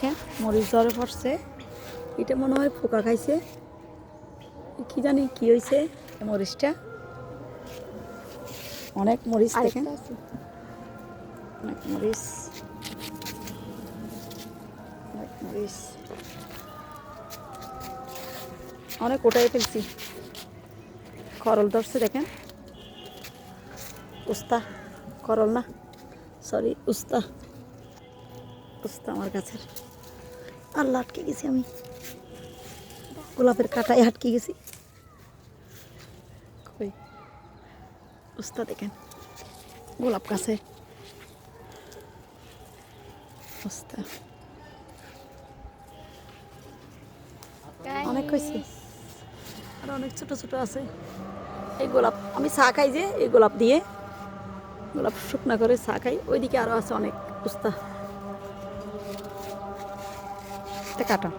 দেখেন মরিচ ধরে পড়ছে, এটা মনে হয় পোকা খাইছে, কি জানি কি হয়েছে মরিচটা। অনেক মরিচ দেখেন, অনেক মরিচ, অনেক মরিচ, অনেক ওটাই ফেলছি। করল ধরছে দেখেন, উস্তা, করল না, সরি উস্তা, উস্তা আমার গাছের। আল্লাহ, আটকে গেছি আমি, গোলাপের কাঁটায় আটকে গেছি। কই উস্তা দেখেন, গোলাপ গাছে উস্তা অনেক হয়েছে, আর অনেক ছোট ছোট আছে। এই গোলাপ আমি চা খাই, যে এই গোলাপ দিয়ে, গোলাপ শুকনা করে চা খাই। ওইদিকে আরো আছে অনেক উস্তা, কাটা।